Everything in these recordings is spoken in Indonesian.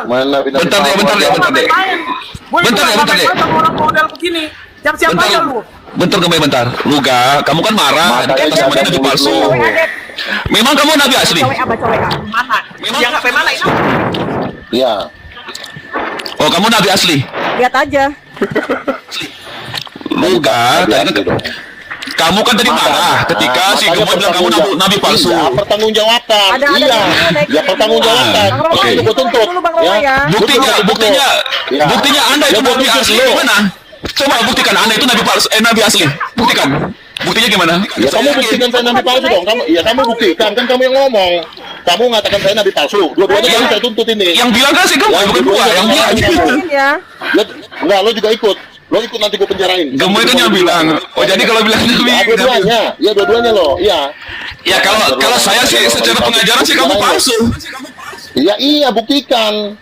Mana nabi-nabi Bentar deh, bentar deh, bentar deh. Bentar deh, bentar deh. Orang model begini. Siap-siap aja lu. Bentar Gemboy, bentar. Lu ga, kamu kan marah, kan sama nabi palsu. Memang kamu nabi asli? Mana? Memang Yang apa mana itu? Iya. Oh, kamu nabi asli? Lihat aja. Lu ga, kamu kan tadi marah ketika si Gemboy bilang kamu nabi palsu. Iya, pertanggungjawaban. Ada Iya. Ya pertanggungjawaban. Oke. Gue tuntut. Ya. Buktinya Anda itu nabi asli gimana? Coba buktikan Anda itu nabi palsu, nabi asli. Buktikan. Buktinya gimana? Ya kamu buktikan saya nabi palsu dong. Kamu buktikan, kan kamu yang ngomong. Kamu mengatakan saya nabi palsu. Dua-duanya kamu saya tuntut ini. Yang bilang kan si Gemboy, bukan gua yang bilang. Mungkin ya. Enggak, lo juga ikut. Lo ikut nanti gue penjarain. Gemboy kan yang bilang. Oh, jadi kalau bilang nabi. Ya, dua-duanya. Ya, dua-duanya lo. Iya. Ya kalau saya sih secara pengajaran sih kamu palsu. Iya, buktikan.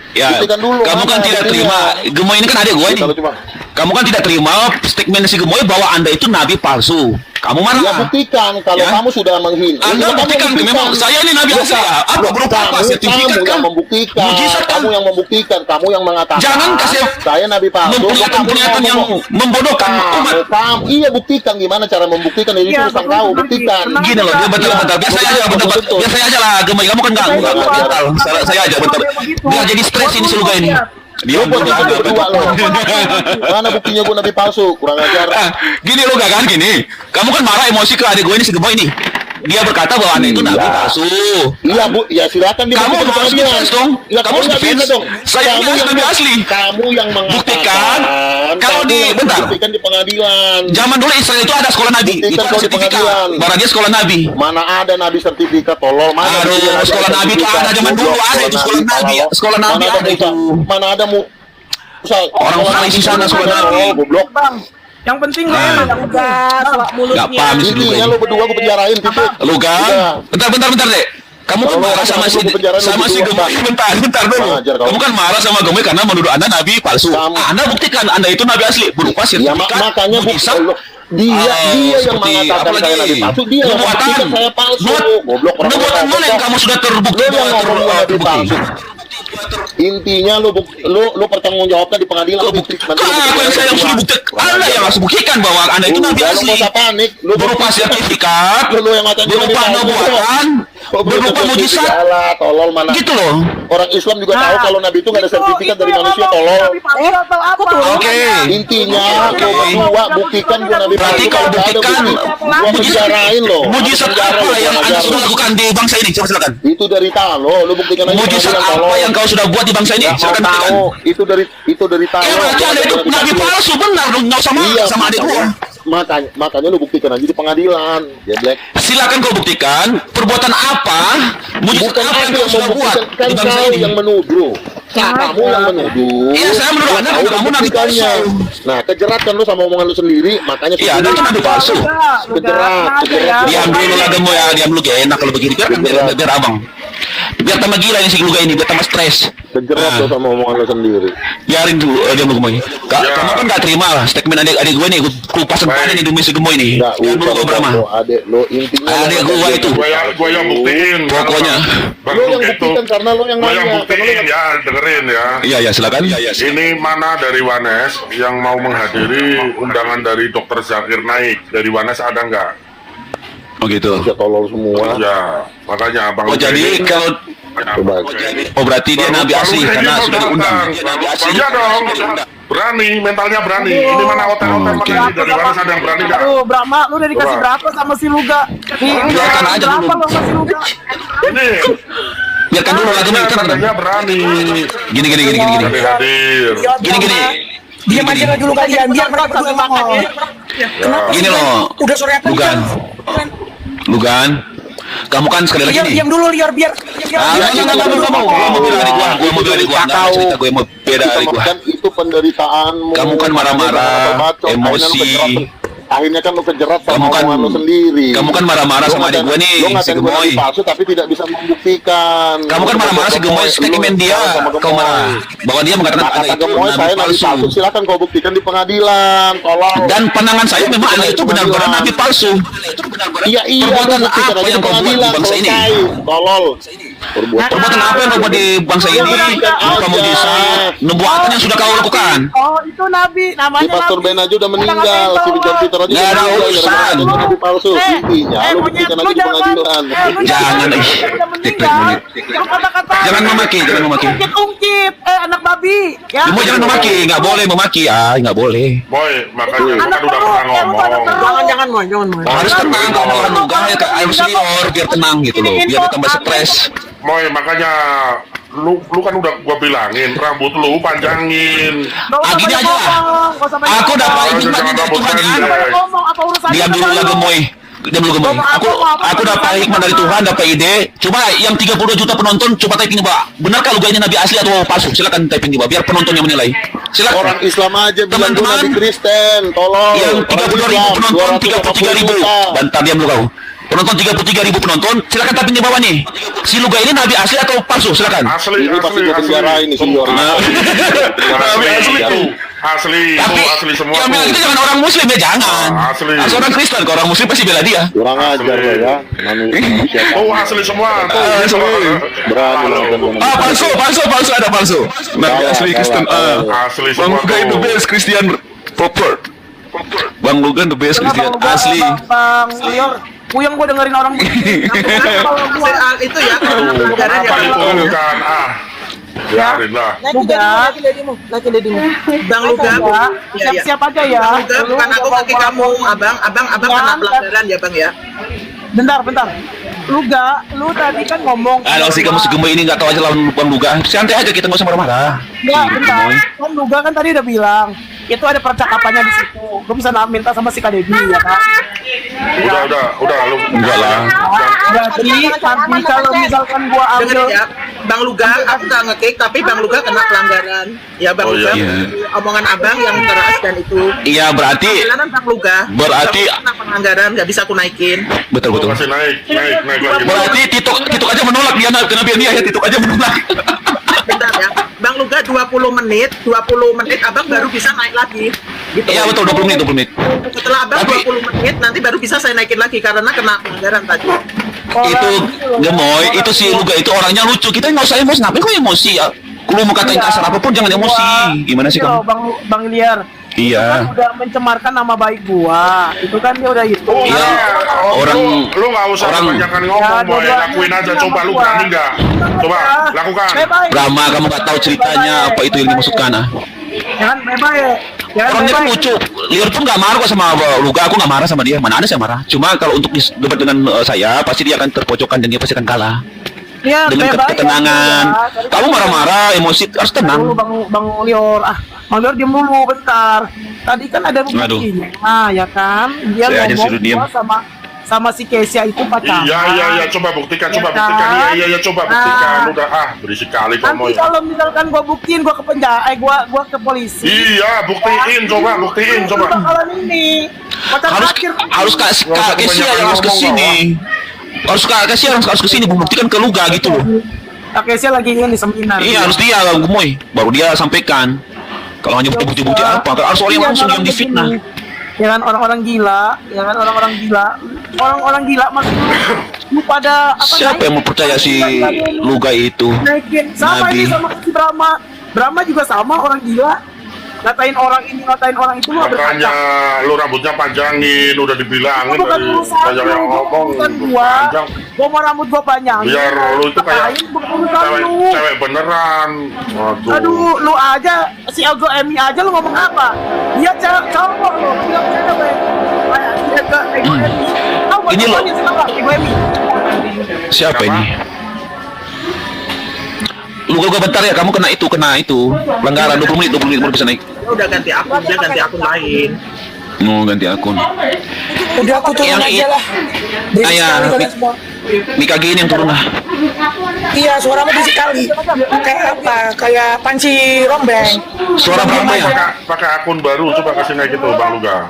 Ya, Buktikan dulu, kamu kan mana tidak buktinya? terima. Gemboy ini kan adik gue nih. Kalau cuma Kamu kan tidak terima statement si Gemboy bahwa Anda itu nabi palsu. Kamu ya marah. buktikan kalau Ya. kamu sudah menghina. Anda Ya, kamu buktikan memang saya ini nabi asli. Apa berupa apa? Sertifikat kamu kan? yang membuktikan. Mujizat kan? Kamu yang membuktikan. Kamu yang mengatakan. Jangan kasih saya nabi palsu. memperlihatkan pernyataan yang membodohkan umat. Kamu, iya buktikan gimana cara membuktikan itu Iya, urusan betul, kau betul. buktikan. Tenang. Gini loh, dia bentar-bentar. Biar saya aja, bentar. Biar saya aja lah, Gemboy. Kamu kan nggak mental. Saya aja bentar. Dia jadi stres ini si Luga ini. Dia Lo buat itu berdua lo. Mana buktinya gue nabi palsu? Kurang ajar. Gini lo gak kan gini. Kamu kan marah emosi ke adik gue ini si Gemboy ini. Dia berkata bahwa Anda itu nabi palsu. Iya bu, ya silakan Kamu harus defense dong. Ya, Kamu harus nggak bisa defense. dong. Saya ini nabi asli. Kamu yang mengatakan. Buktikan. Kalau kamu di yang bentar. buktikan di pengadilan. Zaman dulu Israel itu ada sekolah nabi. Buktikan Itu ada kalau di sertifikat. pengadilan. Barang dia sekolah nabi. Mana ada nabi sertifikat tolol? Mana Aduh, ada sekolah nabi itu sertifikat? ada zaman dulu, Goblok, ada itu sekolah nabi. tolol. Sekolah nabi Mana ada Musa? itu. Mana ada Orang Farisi sana sekolah nabi. Goblok. Bang, yang penting lo Ah. emang Udah, suak mulutnya. Nggak paham sih. Intinya lo berdua gue penjarain titik. Lu kan? Bentar deh. Kamu kan Kalau marah lo sama si penjara, lo Gemboy. berdua, Bentar dulu. Ajar kau. Kamu kan marah sama Gemboy karena menuduh Anda nabi palsu. Kamu- Anda buktikan Anda itu nabi asli berupa Ya sertifikat. makanya mujizat. dia yang Seperti mengatakan apa saya lagi? nabi palsu, dia yang Nubuatan. membuktikan saya palsu. Goblok orang Nubuatan mana yang kamu sudah terbukti? Lo yang ngomong gua nabi palsu. Intinya lu pertanggungjawabkan di pengadilan. Kok bukti? Kok aku yang saya yang suruh buktikan? Anda yang harus buktikan bahwa Anda itu nabi Lu asli. nggak usah panik. Lu Berupa sertifikat, Lu yang ngatain gua berupa nabi palsu. nubuatan, berupa mujizat. Alah, tolol mana. Gitu loh. Orang Islam juga tahu Nah, kalau nabi itu nggak ada sertifikat dari yang manusia, ngomong tolol. nabi palsu atau apa? Oke. Intinya Oke. gua berdua buktikan gua nabi Berarti palsu. kau Nggak ada buktikan bukti. Gua penjarain lo. Mujizat apa yang Anda sudah lakukan di bangsa ini? Coba silakan. Itu dari talo, lu buktikan aja. Mujizat pengadilan, apa tolol. yang kau sudah buat di bangsa ini? Nggak mau Silakan buktikan. tahu. Itu dari talo. Ya berarti Anda itu nabi palsu, benar dong. Nggak usah marah Iya, sama adik gua. makanya lu buktikan aja di pengadilan, ya Black. Silakan kau buktikan perbuatan apa, mujizat Bukan apa yang aku kau yang sudah buat membuktikan, kan di bangsa kau ini. yang menuduh. Kamu yang menuduh. Iya, saya menuduh Anda Tahu dan kamu nabi buktikannya. palsu. Nah, kejerat kan lu sama omongan lu sendiri, makanya Iya, Anda itu nabi palsu. kejerat. Diam dulu lah Gemo ya, diam dulu, gak enak kalau begini. Biar abang. Biar tambah gila ini si Luga ini, biar tambah stres. Kejerat Nah. lu sama omongan lu sendiri. Biarin dulu, diam dulu Gemoy. Kamu kan gak terima lah statement adik gue nih, gue pasang panen nih demi si Gemoy nih. Enggak Diam dulu gue Brahma. lu adek lu intinya Adek lu gua ada itu. Gua yang buktiin. Pokoknya. Bang Lu yang Luke itu, buktikan karena lu yang gua yang nanya. buktiin ya, dengerin ya. Iya, silakan. Ini mana dari Wanes yang mau menghadiri undangan dari Dr. Zakir Naik? Dari Wanes ada nggak? Oh gitu. Bisa tolol semua. Ya, makanya Bang Oh Luke jadi ini- kalau Coba. oh berarti dia nabi asli karena sudah diundang. Dia nabi asli. Iya dong, berani, mentalnya berani. Ini mana hotel-hotel Oke. mana dari Wanes ada yang berani nggak? Aduh, Brahma, lu udah dikasih Coba. berapa sama si Luga? Biarkan aja dulu. Berapa lo sama si Luga? Ini Biarkan dulu lah Gemoy, tenang. katanya berani. Gini. Berani hadir. Gini. Diam aja lah dulu kalian, biar mereka berdua makan ya. Gini loh. Udah sore apa? Lugan. Kamu kan sekali lagi Lior, nih. diam dulu, Lior, biar. Enggak, gua mau bela adik gua. Gua mau bela adik gua. Enggak cerita gue mau bela adik gua. Kan itu penderitaanmu. Kamu kan marah-marah, Bacot. emosi. Akhirnya kan lu kejerat sama Kamu kan- omongan lu sendiri. kamu kan marah-marah Lu sama adik ngatain- gua nih, lu si ngatain gua Gemoy. nabi palsu tapi tidak bisa membuktikan. Kamu kan marah-marah si Gemoy, statement dia, kau marah bahwa dia mengatakan Nah, Anda kata itu Gemoy, saya nabi nabi palsu. palsu. Silakan kau buktikan di pengadilan. Tolong. Dan pandangan saya memang Anda itu benar-benar nabi palsu. Iya, Perbuatan buktikan apa aja yang di kau buat di pengadilan. bangsa ini? Selesai. Tolol. Perbuatan apa yang kau buat di bangsa ini? Bukan mujizat, nubuatan yang sudah kau lakukan. Oh, itu Nabi, namanya Si Pastor Nabi. Ben aja udah meninggal, si John Peter aja Nggak ada udah meninggal, urusan. gara-gara ada nabi palsu. Intinya lu buktikan aja di pengadilan. Jangan, Jangan memaki, jangan memaki. Ungkit, anak babi. Ya. Cuma jangan memaki, nggak boleh memaki, nggak boleh. Boy, makanya lu kan udah pernah ngomong. Jangan, Mon. Harus tenang kalau orang nuga ya harus senior biar tenang gitu loh, biar tambah stres. Boy, makanya lu kan udah gua bilangin rambut lu panjangin. Gini aja lah. Aku dapat hikmatnya dari Tuhan. Diam dulu lah gemoy. Diam dulu gemoy. Aku dapat hikmat dari Tuhan, dapat ide. Coba yang 32 juta penonton, coba typing Pak. Benarkah luganya Nabi asli atau palsu? Silakan typing Pak, biar penontonnya menilai. Silakan. Orang Islam aja bilang gue Teman-teman. nabi Kristen, tolong. Yang 32.000 penonton, 33.000. Bentar, diam dulu kau. Penonton 33.000 penonton, silakan typing di bawah nih. Si Luga ini Nabi asli atau palsu? Silakan. Asli, Ini pasti gue penjara ini sih orang. Asli semua. Yang bilang tuh. itu jangan orang Muslim ya, jangan. Asli. Orang Kristen, kalau orang Muslim pasti bela dia. Kurang ajar lo ya. Manusia. Oh, asli semua. Tuh, Asli. Berani lo. Palsu ada palsu. Nabi asli Kristen. Asli Bang semua. Luga the tuh. best Christian proper. Bang Luga the best Christian asli. Bang Lior, puyeng gua dengerin orang Itu ya pelanggaran Apa yang itu bukan biarin lah. Bang Luga siap-siap aja ya. Luga bukan aku kaki kamu abang kena pelanggaran ya bang ya. Bentar. Luga, lu tadi kan ngomong. Kalau si kamu segemuk ini nggak tahu aja lawan Bang Luga. Santai aja, kita nggak usah marah-marah. Enggak, bentar. Kan Luga kan tadi udah bilang, itu ada percakapannya di situ. Lu bisa minta sama si Kadebi ya kan? Udah lu. Enggak lah. Berarti nanti kalau misalkan gua ambil Dengerin ya, Bang Luga, aku nggak nge-kick, tapi Bang Luga kena pelanggaran. Ya Bang Oh, Luga, iya. omongan abang yang keras dan itu. Iya, berarti Pelanggaran Bang Luga. Berarti- kena pelanggaran, nggak bisa aku naikin. betul. Lu kasih naik lagi. Berarti Tituk aja menolak dia kenapa dia ya Tituk aja menolak. Bentar ya, Bang Luga 20 menit abang baru bisa naik lagi. Gitu. Iya betul 20 menit. Setelah abang Tapi- 20 menit nanti baru bisa saya naikin lagi karena kena pelanggaran tadi. Itu gemoy, itu si Luga itu orangnya lucu. Kita nggak usah emosi, ngapain kok emosi ya? Kalau mau katain kasar apapun jangan emosi. Gimana sih kamu? Bang Liar. Iya. Kan udah mencemarkan nama baik gua. Itu kan dia udah itu. Iya. Orang- lu nggak usah orang- kebanyakan ngomong, boy. Lakuin aja, coba lu berani nggak? Coba lakukan. Brahma, kamu nggak tahu ceritanya apa itu yang dimaksudkan ah? Jangan bye-bye. Jangan Orangnya kan bye-bye. lucu. Lior pun nggak marah kok sama Luga. Aku nggak marah sama dia. Mana ada saya marah. Cuma kalau untuk debat dengan saya, pasti dia akan terpojokkan dan dia pasti akan kalah. Ya, Dengan bye-bye, ketenangan. ya. Kamu marah-marah, emosi harus tenang. Dulu Bang Lior. Bang Lior diam dulu bentar. Tadi kan ada buktinya. Nah, ya kan? Dia Saya aja ngomong suruh diam. gua sama si Kesia itu pacaran. Iya, coba buktikan. Iya Iya, kan? coba Nah. buktikan. Udah berisik kali kamu Nanti ya. kalau misalkan gua buktiin gua ke penjara, gua ke polisi. Iya, buktiin, coba. Bakalan ini. Pacar Harus terakhir. Kak Kesia yang harus kesini. Harus Kak Kesia harus kesini membuktikan ke Luga gitu loh. Kak Kesia lagi ini seminar. Iya harus dia gemoy. Baru dia sampaikan. Kalau hanya bukti-bukti apa? Harus orang yang langsung yang difitnah. Ya kan orang-orang gila, orang-orang gila maksud lu pada apa? Siapa yang mau percaya si Luga itu? Naikin sama Nabi. ini sama si Brahma juga sama orang gila. Ngatain orang ini, ngatain orang itu lu Makanya lu rambutnya panjangin, udah dibilangin bukan dari urusan banyak yang lu, ngomong. bukan gua. Panjang. Gua mau rambut gua panjang. Biar lu itu kayak urusan lu. cewek beneran. Waduh. Aduh, lu aja si Algo Emi aja lu ngomong apa? Dia cowok lu, bilang cewek. Kayak si Algo Emi. Tahu Ini lo. Algo Emi. Siapa ini? Luga bentar ya, kamu kena itu. Pelanggaran 20 menit baru bisa naik. Ya udah ganti akun, dia ganti akun lain. Mau ganti akun. Udah aku turun Yang aja lah. Berisik Ayah, sekali kalian semua. Mika gini yang turun lah. Iya, suaramu berisik sekali. Kayak apa? Kayak panci rombeng. Suara Brahma ya? Pakai akun baru, coba kasih naik itu Bang Luga.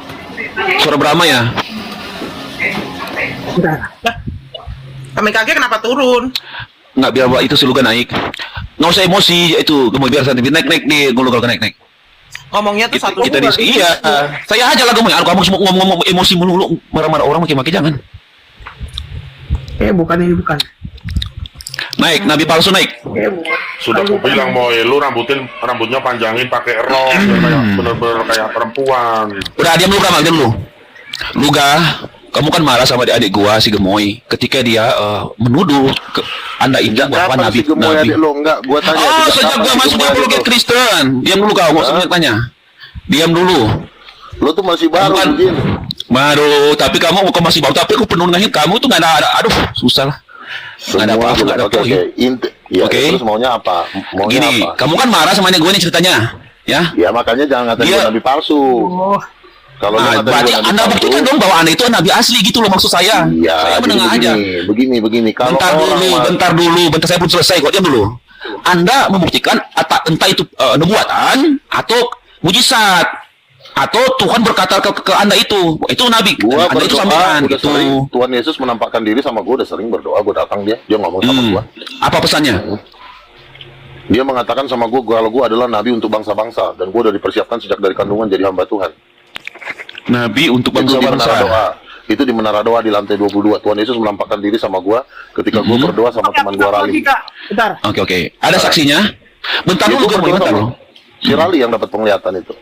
Suara Brahma ya? Kami kaget kenapa turun? Nggak, biar itu si Luga naik. Nggak usah emosi itu, gemoy biar santai. Naik di Luga naik. Ngomongnya tuh satu Kita iya. Saya aja lah gemoy. Kamu ngomong emosi melulu, marah-marah orang makin jangan. Bukan ini bukan. Naik, nabi palsu naik. Sudah aku bilang Moy, lu rambutnya panjangin pakai rok biar kayak bener-bener kayak perempuan gitu. Udah diam dulu, Kamal, diam dulu. Lu kamu kan marah sama adik gua si Gemoy ketika dia menuduh Anda itu bahwa Kapan nabi si Gemoy adik lo? Enggak, gua tanya. sejak gua masuk di apologet Kristen. Diam dulu kau, nggak usah tanya. Diam dulu. Lo tuh masih baru Bukan. begini. Baru, tapi kamu masih baru, tapi aku penuh dengan kamu tuh nggak ada, aduh, susah lah. Nggak ada apa-apa, nggak ada Oke, poin. Ya, Oke. terus maunya apa? Maunya Gini, apa? kamu kan marah sama gue nih ceritanya, ya? Ya makanya jangan ngatain Dia- gua nabi palsu. Kalau lu Nah, ngatain berarti gua nabi Anda palsu, buktikan dong bahwa Anda itu nabi asli gitu loh maksud saya. Iya, Saya jadi menengah aja. begini. Kalau Bentar dulu, saya belum selesai kok, diam dulu. Anda membuktikan entah itu nubuatan atau mujizat atau Tuhan berkata ke Anda itu nabi. gua Anda itu berdoa, sampaikan udah gitu. sering Tuhan Yesus menampakkan diri sama gua, udah sering berdoa, gua datang dia ngomong sama gua. Apa pesannya? Dia mengatakan sama gua kalau gua adalah nabi untuk bangsa-bangsa dan gua udah dipersiapkan sejak dari kandungan jadi hamba Tuhan. Nabi untuk Itu di menara bangsa-bangsa. doa. Itu di menara doa di lantai 22. Tuhan Yesus menampakkan diri sama gua ketika gua berdoa sama teman gua Rali. Bentar. Oke. Ada saksinya? Bentar Itu dulu, berdoa bentar sama dulu. si Rali yang dapat penglihatan itu.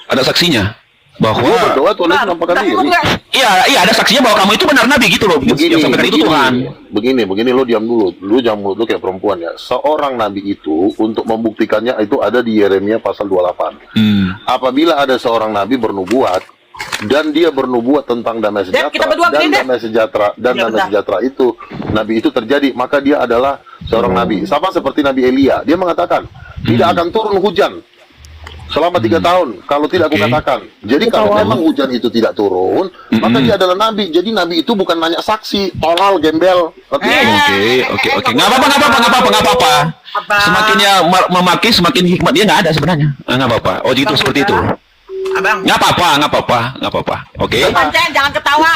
Ada saksinya bahwa Gua berdoa Tuhan Yesus menampakkan diri. iya ada saksinya bahwa kamu itu benar nabi gitu loh. Yang sampaikan itu Tuhan. Begini, lo diam dulu. Lu jangan mulut lu kayak perempuan ya. Seorang nabi itu untuk membuktikannya itu ada di Yeremia pasal 28. Apabila ada seorang nabi bernubuat dan dia bernubuat tentang damai Dep, kita sejahtera berdua dan begini, Dep. damai sejahtera dan Ya, damai bentar. sejahtera itu nabi itu terjadi, maka dia adalah seorang nabi. Sama seperti Nabi Elia, dia mengatakan tidak akan turun hujan selama 3 tahun kalau tidak aku Oke. katakan. Jadi kalau memang hujan itu tidak turun, maka dia adalah nabi. Jadi nabi itu bukan nanya saksi, tolol, gembel. Oke. Oke. Nggak apa-apa. Abang. Semakin dia memaki, semakin hikmat dia nggak ada sebenarnya. Nggak apa-apa. Oh, gitu seperti itu. Abang. Nggak apa-apa. Oke. Pancen, jangan ketawa.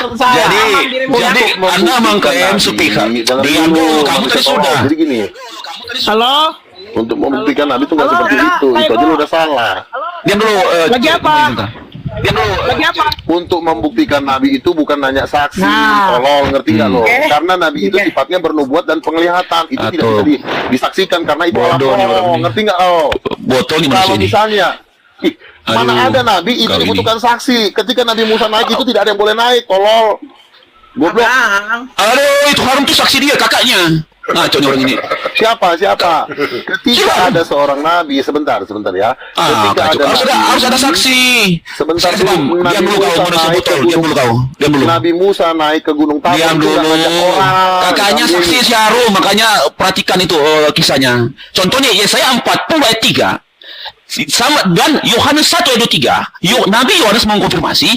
Jadi Anda mengklaim sepihak. Jangan Diam dulu, kamu tadi sudah. Jadi gini, Halo? untuk membuktikan nabi itu nggak Halo, seperti Kak. itu aja lu udah salah. Diam dulu. Lagi apa? Bentar. Lagi apa? Untuk membuktikan nabi itu bukan nanya saksi, Nah. tolol, ngerti nggak lo? Oke. Karena nabi itu sifatnya bernubuat dan penglihatan, itu tidak Atau- bisa disaksikan karena itu Bodoh nih orang Allah, ini. ngerti nggak lo? Botol nih manusia Kalau ini. misalnya, mana Aduh, ada nabi itu kau ini. dibutuhkan saksi. Ketika Nabi Musa naik itu tidak ada yang boleh naik, tolol. Goblok. Abang. Aduh, itu Harun tuh saksi dia, kakaknya. Ngaco nih orang ini. Siapa? Ketika ada seorang nabi, sebentar ya. Ketika Kacau. Harus ada saksi. Sebentar Saksi, dulu, Bang. Diam dulu kau, manusia botol. Diam dulu kau. Diam dulu. Nabi Musa naik ke Gunung Tabor. Diam itu dulu. nggak ngajak orang. Kakaknya Nabi- saksi si Harun, makanya perhatikan itu kisahnya. Contohnya Yesaya 40 ayat 3. Sama dan Yohanes 1 ayat 23. Nabi Yohanes mengkonfirmasi,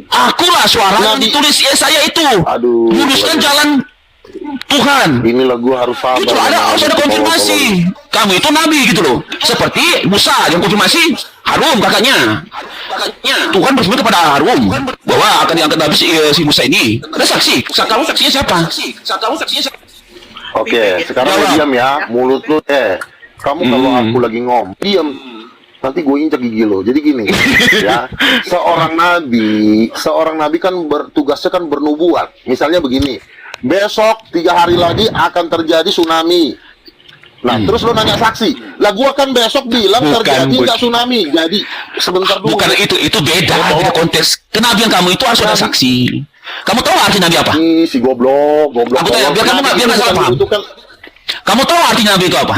akulah suara yang Nabi- ditulis Yesaya itu. Aduh. Luruskan jalan Tuhan. Inilah gua harus sabar. Itu harus ada konfirmasi. Kamu itu nabi gitu loh. Seperti Musa yang konfirmasi Harun kakaknya. Tuhan berfirman kepada Harun bahwa akan diangkat nabi si Musa ini. Ada saksi. Kamu saksinya siapa? Oke, sekarang Jawab. lu diam ya, mulut lu Kamu kalau aku lagi ngomong, diam. Nanti gue injek gigi lo. Jadi gini, ya, seorang nabi kan tugasnya kan bernubuat. Misalnya begini, besok 3 hari lagi akan terjadi tsunami. Nah, terus lo nanya saksi. Lah gua kan besok bilang Bukan, terjadi Bu. nggak tsunami. Jadi sebentar dulu. Bukan itu beda. Beda konteks. Kenabian kamu itu harus ada saksi. Kamu tahu arti nabi apa? Ih, si goblok. Aku tanya, biar kamu biar nggak salah paham. Kamu tahu arti nabi itu apa?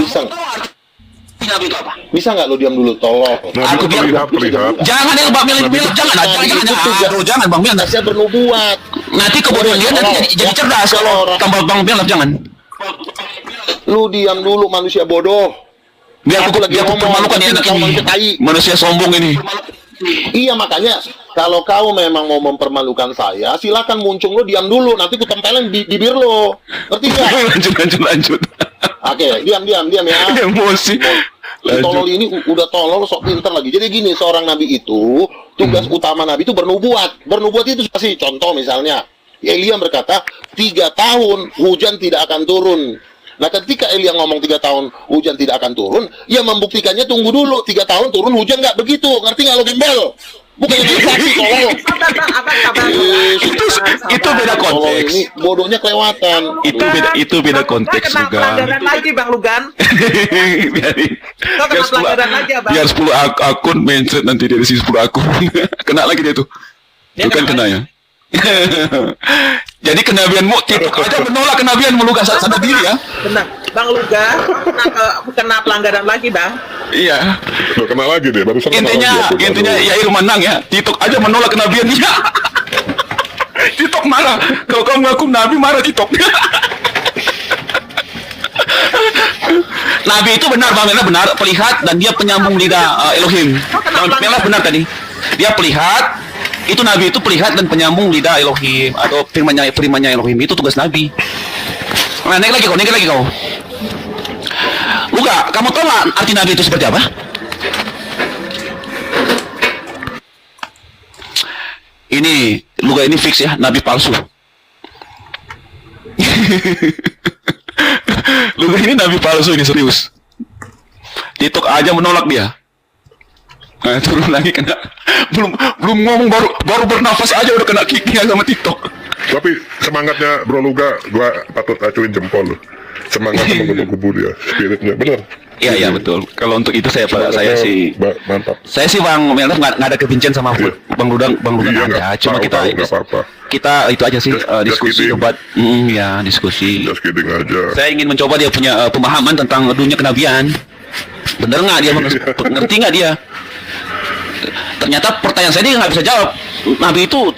Bisa nggak lo diam dulu, tolong. Aku biar Lihat. jangan ya Bang Mil, jangan Bang Mil. Saya bernubuat. Nanti kebodohan dia nanti jadi cerdas kalau tambah Bang Mil jangan. Lu diam dulu, manusia bodoh. Biar aku permalukan ya anak ini. Manusia sombong ini. Iya, makanya kalau kau memang mau mempermalukan saya, silakan muncung lu, diam dulu. Nanti ku tempelin di bibir lo. Ngerti nggak? Lanjut. Oke, diam ya. Emosi. Si tolol ini udah tolol, sok pinter lagi. Jadi gini, seorang nabi itu, tugas utama nabi itu bernubuat. Bernubuat itu kasih contoh misalnya. Elia berkata, 3 tahun hujan tidak akan turun. Nah, ketika Elia ngomong 3 tahun hujan tidak akan turun, ya membuktikannya tunggu dulu 3 tahun turun hujan nggak begitu. Ngerti nggak lo gembel? Bukan itu. Sabar bang, abang sabar. Itu beda Tolong, konteks. ini bodohnya kelewatan. Itu beda konteks Kena juga. pelanggaran lagi bang Lugan. Biarin. Kau kena pelanggaran lagi ya bang. Biar 10 akun mindset nanti dari sisi 10 akun. Kena lagi dia tuh. Dia Itu kan kena kena ya. Jadi kenabianmu TikTok aja menolak kenabianmu lu gak sadar diri ya. Benar. Bang Luga kena pelanggaran lagi bang. Iya. Loh, kena lagi deh, barusan kena Intinya lagi aku, baru. Yair menang ya. TikTok aja menolak kenabiannya. TikTok marah. Kalau kamu ngaku nabi marah TikTok. Nabi itu benar Bang Mela, benar pelihat dan dia penyambung lidah Elohim. Bang Mela benar tadi. Dia pelihat, itu Nabi itu pelihat dan penyambung lidah Elohim atau firman-nya Elohim, itu tugas Nabi. Nah, naik lagi kau. Luga, kamu tahu nggak arti Nabi itu seperti apa? Ini Luga ini fix ya, Nabi palsu. Luga ini Nabi palsu, ini serius. TikTok aja menolak dia. Nah, turun lagi kena. Belum ngomong baru bernafas aja udah kena kicknya sama TikTok. Tapi semangatnya Bro Luga, gua patut acuin jempol loh. Semangatnya menggebu-gebu dia, spiritnya, bener. Iya betul. Kalau untuk itu saya sih mantap. saya sih Bang Melnaf nggak ada kebencian sama Iya. Bang Rudang Iya, ada. Cuma kita nggak apa-apa. kita itu aja sih diskusi kidding. debat. Ya diskusi. Just kidding aja. Saya ingin mencoba dia punya pemahaman tentang dunia kenabian. Bener nggak dia ngerti nggak dia? Ternyata pertanyaan saya dia nggak bisa jawab. Nabi itu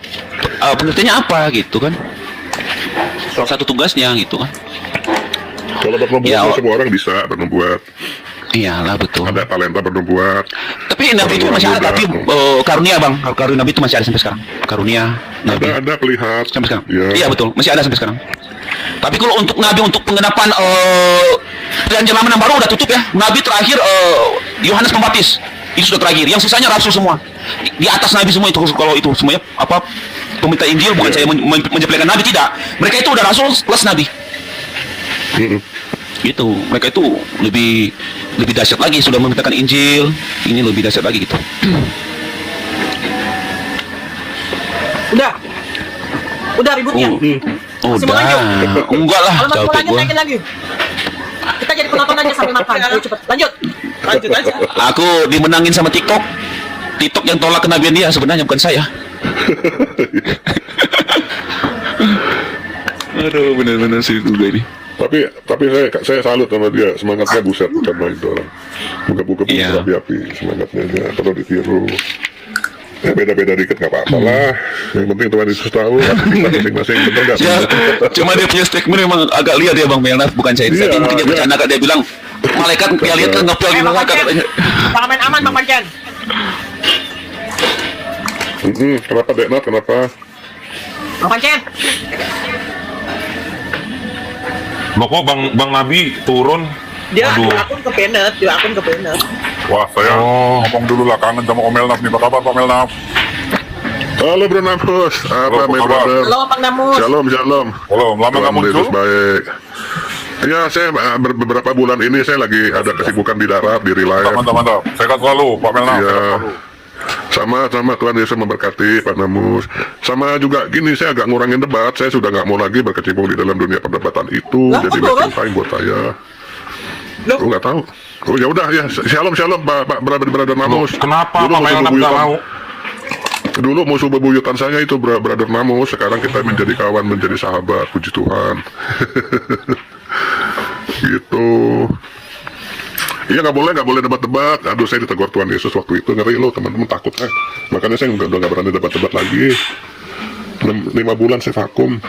pengertiannya apa gitu kan? Salah satu tugasnya gitu kan? Kalau bernubuat Ya, semua orang bisa bernubuat. Iyalah betul. Ada talenta bernubuat. Tapi Nabi itu masih ada, tapi karunia Bang, karunia Nabi itu masih ada sampai sekarang. Karunia Nabi Ada pelihat. sampai sekarang. Ya. Iya betul, masih ada sampai sekarang. Tapi kalau untuk Nabi untuk penggenapan perjanjian lama yang baru udah tutup ya. Nabi terakhir Yohanes Pembaptis itu sudah terakhir. Yang sisanya rasul semua. Di atas Nabi semua itu kalau itu semuanya apa peminta Injil bukan saya menjepelekan Nabi tidak. Mereka itu udah rasul plus Nabi. Gitu. Mereka itu lebih dahsyat lagi sudah memberitakan Injil. Ini lebih dahsyat lagi gitu. Udah ributnya. Masih mau lanjut? Enggak lah, Kalau masih mau capek lanjut gua. naikin lagi. Kita jadi penonton aja sambil makan. Ayo cepet, lanjut. Lanjut aja. Aku dimenangin sama TikTok. TikTok yang tolak kenabian dia sebenarnya bukan saya. Aduh, benar-benar sih juga ini. Tapi saya salut sama dia, semangatnya buset bukan main tuh orang. Buka-buka Iya. berapi-api semangatnya, jangan perlu ditiru. Ya beda-beda dikit nggak apa-apa lah. Yang penting Tuhan Yesus tahu kita masing-masing bener nggak? Ya, cuma dia punya statement memang agak liar dia Bang Melnaf, bukan saya. Iya, Tadi mungkin dia iya. bercanda kak, dia bilang malaikat dia lihat kan ngepel di Bang neraka Pancen, katanya. jangan main aman Bang Pancen. Kenapa Deknat? Kenapa? Bang Pancen, Loh kok Bang Nabi turun? Dia Aduh. dua akun ke Bennett. Wah, saya ngomong dulu lah, kangen sama Om Melnaf nih. Apa kabar Pak Melnaf? Halo Bro Nafus, apa my brother? halo Bang Namus. Shalom. Belum, lama nggak Tuhan muncul? Yesus baik. Ya, saya beberapa bulan ini saya lagi ada kesibukan di darat, di relief. Mantap. Sehat selalu, Pak Melnaf. Iya. Sehat selalu. Sama Tuhan Yesus memberkati Pak Namus. Sama juga gini, saya agak ngurangin debat. Saya sudah nggak mau lagi berkecimpung di dalam dunia perdebatan itu. Lah, Jadi kok makin time buat saya. Loh? Aku nggak tahu. Oh ya udah ya, shalom Pak brother Namus. Kenapa Dulu Pak musuh Melnaf nggak bebuyutan- mau? Dulu musuh bebuyutan saya itu brother Namus. Sekarang kita menjadi kawan, menjadi sahabat. Puji Tuhan. Gitu. Iya nggak boleh debat-debat. Aduh saya ditegur Tuhan Yesus waktu itu, ngeri loh teman-teman, takut kan. Makanya saya udah nggak berani debat-debat lagi. 5 bulan saya vakum.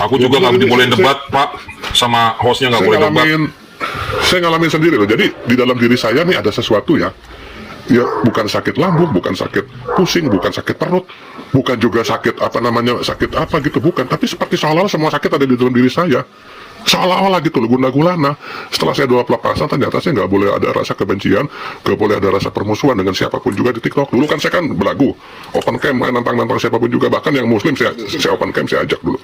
Aku juga nggak dibolehin debat, Pak. Sama hostnya nggak boleh debat. Saya ngalamin sendiri loh. Jadi di dalam diri saya nih ada sesuatu ya. Ya bukan sakit lambung, bukan sakit pusing, bukan sakit perut, bukan juga sakit sakit apa gitu, bukan. Tapi seperti seolah-olah semua sakit ada di dalam diri saya. Seolah-olah gitu loh, guna-gulana. Setelah saya doa pelepasan, ternyata saya nggak boleh ada rasa kebencian, nggak boleh ada rasa permusuhan dengan siapapun juga di TikTok. Dulu kan saya kan belagu, open cam, nantang-nantang siapapun juga, bahkan yang muslim saya open cam, saya ajak dulu.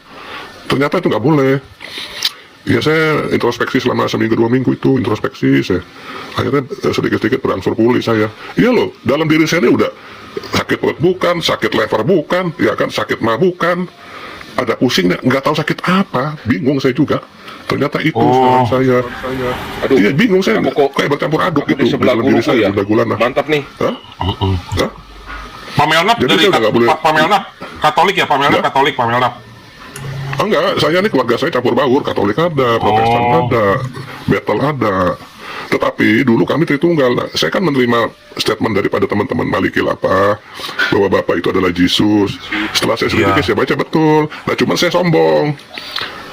Ternyata itu nggak boleh. Ya saya introspeksi selama seminggu 2 minggu itu, introspeksi saya. Akhirnya sedikit-sedikit berangsur pulih saya. Iya loh, dalam diri saya ini udah sakit perut bukan, sakit lever bukan, ya kan, sakit mah bukan, ada pusing nggak tahu sakit apa, bingung saya juga. Ternyata itu sekarang saya. Aduh, Iya bingung saya, kamu kok kayak bercampur aduk di gitu sebelah dalam diri guruku saya, ya? udah gulana. Mantap nih. Hah? Hah? Pak Melnap Jadi dari saya udah nggak boleh- Pak Melnap Katolik ya, Pak Melnap Ya. Katolik, Pak Melnap. Enggak, saya nih keluarga saya campur baur, Katolik ada, Protestan ada, Battle ada. Tetapi dulu kami Tritunggal. Nah, saya kan menerima statement daripada teman-teman Malikilapa bahwa Bapak itu adalah Yesus. Setelah saya selidiki, saya baca betul. Nah, cuman saya sombong.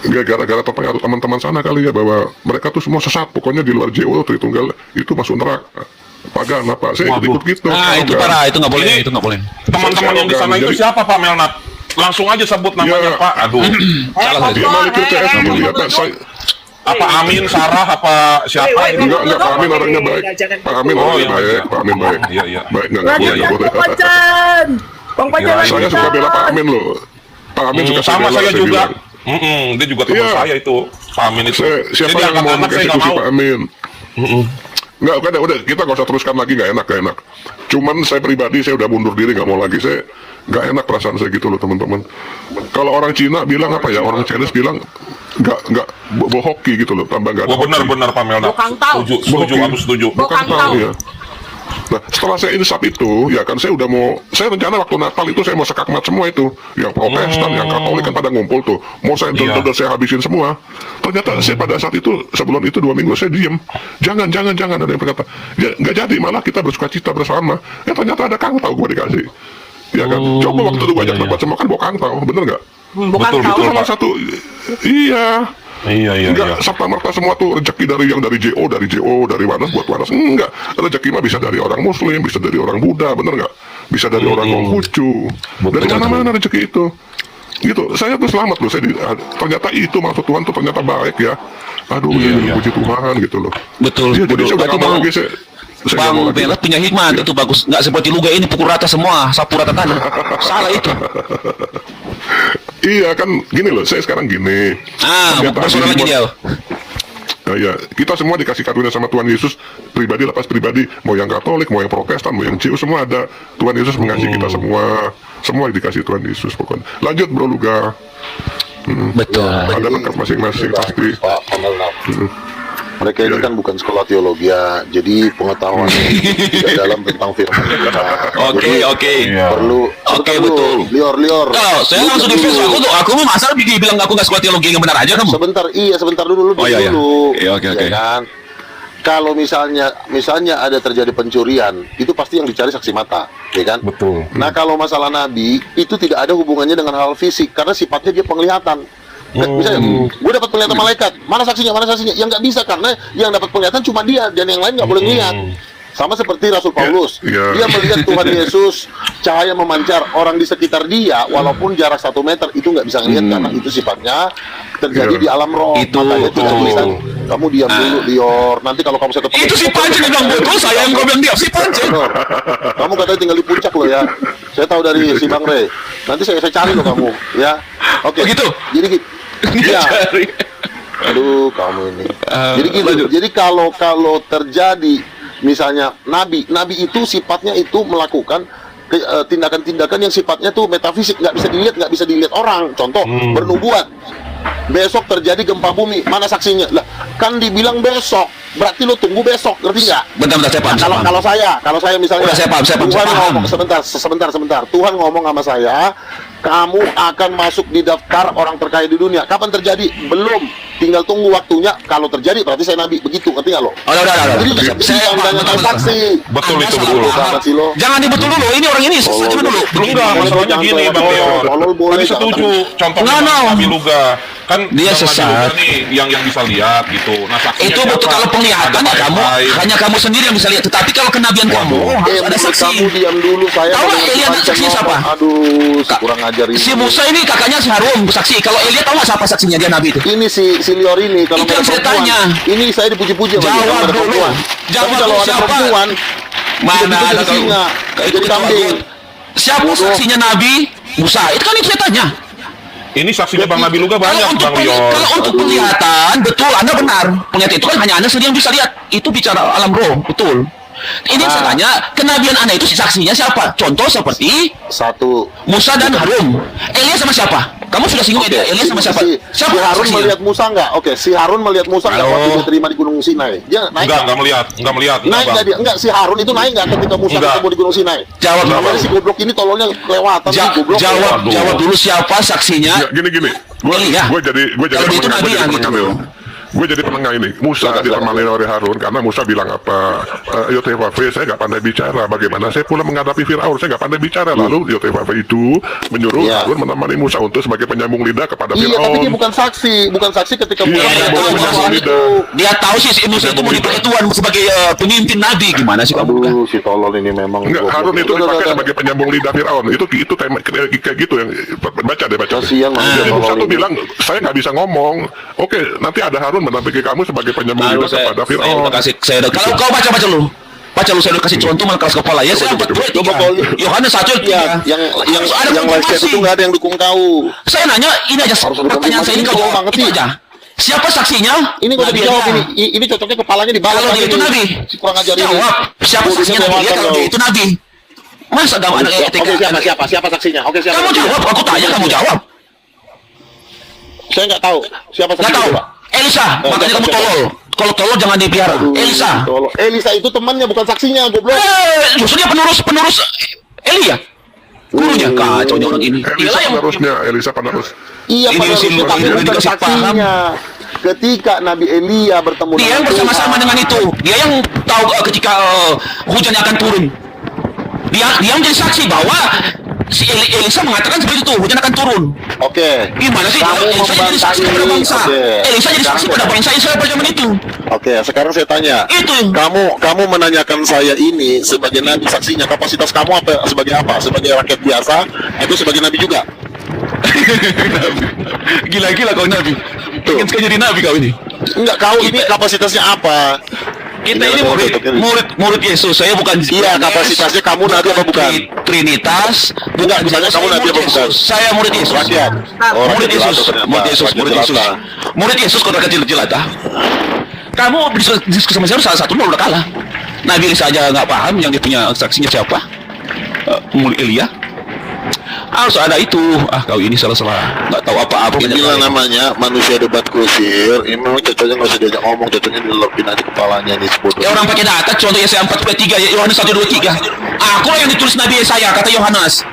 Gara-gara terpengaruh teman-teman sana kali ya, bahwa mereka tuh semua sesat. Pokoknya di luar JO Tritunggal itu masuk neraka. Pagan apa? Saya ikut gitu. Nah, itu Enggak. parah, itu nggak boleh, itu nggak boleh. Teman-teman yang di sana itu Jadi- siapa Pak Melnap? Langsung aja sebut namanya Ya. Pak. Aduh. Dia Malikil CS gitu ya. Nah, saya, Apa Amin, Sarah, apa siapa gitu? enggak, Pak Amin orangnya baik. Pak Amin Oh, orangnya iya, baik, iya. Pak Amin baik. Iya, iya. Baik, enggak Lanjut boleh, ya, enggak boleh. Bang Pacan. Bang Pacan Kirain. lanjut. Saya suka bela Pak Amin loh. Pak Amin suka Sama bela, saya juga. bilang. Dia juga teman Iya. saya itu, Pak Amin itu. Siapa Jadi yang mau anak-anak saya nggak mengeksekusi mau. Pak Amin? Enggak, udah, kita nggak usah teruskan lagi, nggak enak. Cuman saya pribadi, saya udah mundur diri, nggak mau lagi. Saya nggak enak perasaan saya gitu loh, teman-teman. Kalau orang Cina bilang apa ya, orang Chinese bilang nggak bohoki gitu loh, tambah nggak ada Wah, benar apa Melnap? Bukan tahu. Setuju, aku setuju. Bukan tahu. Iya. Nah, setelah saya insaf itu, ya kan saya udah mau, saya rencana waktu Natal itu saya mau sekakmat semua itu, yang Protestan, yang Katolik kan pada ngumpul tuh, mau saya Iya. saya habisin semua. Ternyata saya pada saat itu, sebelum itu 2 minggu saya diem, jangan ada yang berkata, ya nggak jadi, malah kita bersuka cita bersama. Ya ternyata ada kangtau gua dikasih, ya kan. Coba waktu itu gua ajak tempat semua kan bawa kangtau, bener nggak? Bukan Betul, tahu. Itu salah Pak. satu, iya. Iya. Enggak, serta merta semua tuh rezeki dari JO, dari Wanas buat Wanas. Enggak, rezeki mah bisa dari orang Muslim, bisa dari orang Buddha, bener nggak? Bisa dari orang Konghucu. Dari mana-mana rezeki itu. Gitu, saya tuh selamat loh. Ternyata itu maksud Tuhan tuh ternyata baik ya. Aduh, puji Tuhan gitu loh. Betul, Iya, jadi betul. saya udah Itu nggak mau Bang- lagi. Saya nggak mau Bang lagi. Bella punya hikmat, itu bagus. Nggak seperti Luga ini pukul rata semua, sapu rata tanah. Salah itu. Iya kan, gini loh. Saya sekarang gini. Ternyata bersuara lagi di- dia. Nah, ya, kita semua dikasih karunia sama Tuhan Yesus, pribadi lepas pribadi, mau yang Katolik, mau yang Protestan, mau yang JU, semua ada. Tuhan Yesus mengasihi kita semua dikasih Tuhan Yesus pokoknya. Lanjut Bro Luga, Betul. ada bakat masing-masing pasti. Pak Melnap. Mereka ini kan bukan sekolah teologi ya, jadi pengetahuan tidak dalam tentang firman Tuhan. Oke, Jadi oke. perlu Oke, sebentar dulu, betul. lior. Oh, saya langsung di face aku tuh. Aku mau masalah bilang aku nggak sekolah teologi yang benar aja kamu. Sebentar dulu, lu Oh, iya, iya. dulu. Iya, oke, Ya oke. kan? Kalau misalnya ada terjadi pencurian, itu pasti yang dicari saksi mata, ya kan? Betul. Nah, kalau masalah nabi itu tidak ada hubungannya dengan hal fisik karena sifatnya dia penglihatan. Misalnya, gue dapat penglihatan malaikat, mana saksinya? Yang nggak bisa karena yang dapat penglihatan cuma dia dan yang lain nggak boleh lihat. Sama seperti Rasul Paulus, Ya. dia melihat Tuhan Yesus, cahaya memancar, orang di sekitar dia, walaupun jarak 1 meter itu nggak bisa ngelihat karena itu sifatnya terjadi Ya. di alam roh. Itu, Makanya tidak betul. bisa. Kamu diam dulu, Lior. Nanti kalau kamu saya ketemu, Itu si Pancing yang bilang betul, saya yang gue bilang dia si Pancing. Lior, kamu katanya tinggal di puncak loh ya. Saya tahu dari si Bang Re. Nanti saya cari loh kamu, ya. Oke. Begitu? Jadi gitu. Dia Ya. cari. Aduh, kamu ini. Jadi gitu. lanjut. Jadi kalau terjadi misalnya nabi itu sifatnya itu melakukan tindakan-tindakan yang sifatnya tuh metafisik, nggak bisa dilihat orang. Contoh, bernubuat. Besok terjadi gempa bumi, mana saksinya? Lah, kan dibilang besok, berarti lo tunggu besok, ngerti nggak? Bentar, saya paham. Nah, kalau saya misalnya, Udah, saya paham, Tuhan saya paham. ngomong sebentar. Tuhan ngomong sama saya, kamu akan masuk di daftar orang terkaya di dunia. Kapan terjadi? Belum. Tinggal tunggu waktunya. Kalau terjadi berarti saya nabi. Begitu, ngerti nggak lo? Udah. Jadi Saya jangan betul. saksi. Betul Anda itu, salah betul. paham. Banget sih lo. Jangan dibetul dulu. Ini orang ini Oh, coba dulu. Enggak, masalahnya Jangan gini Bang tolol, Leon. tolol boleh, Tadi setuju. Contoh No, no. Nabi Luga. Kan Dia Bang Nabi sesat. Luga nih yang bisa lihat gitu. Nah, saksinya Itu betul siapa? kalau penglihatan Ada ya kamu lain. hanya kamu sendiri yang bisa lihat. Tetapi kalau kenabian kamu harus ada Kamu saksi. diam dulu, saya Tahu mau nggak Elia ngomong saksinya siapa? Aduh, kurang ajar ini. Si Musa ini kakaknya si Harun saksi. Kalau Elia tahu nggak siapa saksinya dia nabi itu? Ini si Lior ini kalau Itu nggak yang saya ada perempuan, tanya. ini saya dipuji-puji sama dia, Jawab kalau ada dulu. perempuan. Jawab Tapi kalau dulu ada siapa? perempuan, Mana bisa ada jadi singa, jadi kambing. Siapa Bodoh. saksinya Nabi Musa? Itu kan yang saya tanya. Ini saksinya Bang Nabi Luga banyak, Bang Leon. Kalau untuk penglihatan, betul, Anda benar. Penglihatan itu kan hanya Anda sendiri yang bisa lihat. Itu bicara alam roh, betul. Ini saya tanya, kenabian Anda itu saksinya siapa? Contoh seperti Satu. Musa dan Harun. Elia sama siapa? Kamu sudah singgung Oke, Elia sama siapa? Si Siapa Harun saksinya? melihat Musa nggak? Oke, si Harun melihat Musa nggak Halo. waktu diterima di Gunung Sinai? Dia naik Enggak melihat. Enggak melihat. Naik Bang. nggak dia? Enggak, si Harun itu naik nggak ketika Musa Enggak. ketemu di Gunung Sinai? Jawab dulu. Namanya si goblok ini tololnya kelewatan. Ja- si goblok. jawab Waduh. jawab dulu siapa saksinya? Ya, gini. Elia. Gue jadi Kalau dia itu penengah, nabi gue jadi yang penengah gitu. nih. Gue jadi penengah ini. Musa ditemani oleh Harun karena Musa bilang apa? Yotevave, saya nggak pandai bicara. Bagaimana saya pula menghadapi Firaun? Saya nggak pandai bicara. Lalu Yotevave itu menyuruh Iya. Harun menemani Musa untuk sebagai penyambung lidah kepada Iya, tapi dia Firaun. bukan saksi ketika Iya, Musa dia berbohong bukan sama saksi orang lidah. itu. Dia tahu sih si Musa itu mau dipakai Tuhan sebagai pemimpin nabi. Gimana sih kamu? Aduh, si tolol ini memang. Enggak, goblok. Harun itu Udah, dipakai udah, sebagai penyambung lidah Firaun. Itu tema kayak gitu yang baca deh. Kasihan manusia Jadi Musa tolol tuh ini. bilang, saya nggak bisa ngomong. Oke, nanti ada Harun mendampingi kamu sebagai penyambung lidah kepada Saya Firaun. udah kasih, kalau kau baca lu. Baca lu, saya udah kasih contoh malah keras kepala. Ya saya angkat dua Coba tiga. kau Yohanes 1 ayat 3. Iya, yang Ada live chat konfirmasi. itu nggak ada yang dukung kau. Saya nanya, ini aja Harus ada pertanyaan saya ini kau konfirmasi, jawab. banget Itu sih. aja. Siapa saksinya? Ini kok Nabi dijawab Elia. ini cocoknya kepalanya di bawah. Kalau dia itu nabi. Si kurang ajar ini. Jawab. Siapa Bodohnya saksinya Nabi Elia kelewatan kalau kau. dia itu nabi? Masa dalam anak etika? Oke, siapa saksinya? Oke, siapa? Kamu jawab, aku tanya kamu jawab. Saya nggak tahu. Siapa Nggak saksinya? tahu. Pak? Elisa, makanya kamu siapa? tolol. Kalau tolol jangan dipiara. Elisa. Tolol. Elisa itu temannya bukan saksinya, goblok. Justru dia penerus Elia. Gurunya kacau orang ini. Elisa Elisa penerus. Iya, Ini pada si Rusia, Luka tapi ini bukan dikasih saksinya. Ketika Nabi Elia bertemu Dia yang bersama-sama dengan itu. Dia yang tahu ketika hujannya akan turun. Dia menjadi saksi bahwa si Elisa mengatakan seperti itu, hujan akan turun. Oke. Gimana sih? Kamu Elisa jadi membantah saksi pada ini. bangsa. Oke. Elisa jadi saksi pada bangsa Israel pada zaman itu. Oke, sekarang saya tanya. Itu. Kamu menanyakan saya ini sebagai nabi, saksinya kapasitas kamu apa? Sebagai apa? Sebagai rakyat biasa atau sebagai nabi juga? Gila-gila kau nabi. Pengen sekali jadi nabi kau ini. Enggak, kau ini kapasitasnya apa? Kita ini murid Yesus. Saya bukan. Iya, kapasitasnya kamu nabi apa bukan? Trinitas. Enggak, misalnya kamu nabi apa bukan? Saya murid Yesus. Rakyat. Murid Yesus. Murid Yesus kota kecil jelata. Kamu diskusi sama saya salah satu udah kalah. Nabi Elisa aja nggak paham yang dia punya saksinya siapa? Murid Elia. Harus ada itu. Kau ini salah-salah. Nggak tahu apa-apa. Inilah namanya manusia debat kusir. Ini memang cocoknya nggak usah diajak ngomong, cocoknya dilepin aja kepalanya ini sebodoh. Ya orang pakai data, contoh Yesaya 4:3, Yohanes 1:23. Aku yang ditulis Nabi Yesaya, kata Yohanes.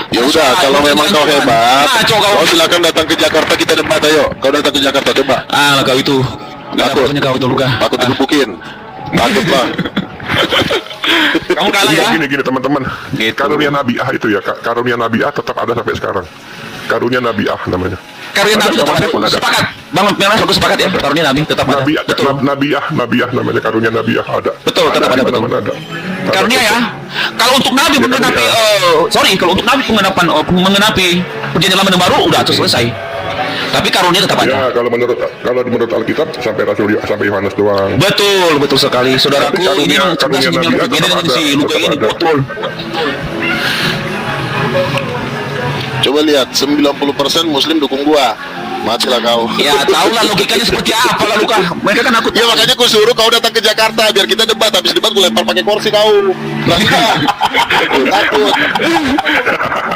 Ya udah, kalau memang kau hebat, kau silakan datang ke Jakarta, kita debat ayo. Kau datang ke Jakarta coba. Kau itu. Takut. Kau itu luka. Takut digebukin. Takut lah. Kamu kalah ya. Gini teman-teman. Gitu. Karunia Nabiah itu ya, karunia Nabiah tetap ada sampai sekarang. Karunia Nabiah namanya. Karunia Nabi tetap Zamannya pun ada. ada. Sepakat. Bang Merah aku sepakat ya. Karunia Nabi tetap ada. Nabiah namanya, karunia Nabiah ada. Betul, tetap ada, betul. Ada. Karunia ya. Kalau untuk Nabi mengenapi, kalau untuk Nabi mengenapi perjanjian lama dan baru udah selesai. Tapi karunia tetap Ya, ada. kalau menurut Alkitab sampai Yohanes doang. Betul sekali, saudaraku. Tapi Ini yang karunia cerdas Nabi ini beda dengan tetap si Luka ada, ini. tetap ada. Betul. Coba lihat, 90% Muslim dukung gua. Matilah kau. Ya tahu lah logikanya seperti apa lah Luka. Mereka kan aku. Ya makanya gua suruh kau datang ke Jakarta biar kita debat. Habis debat gua lempar pakai kursi kau. Berani nggak? Takut.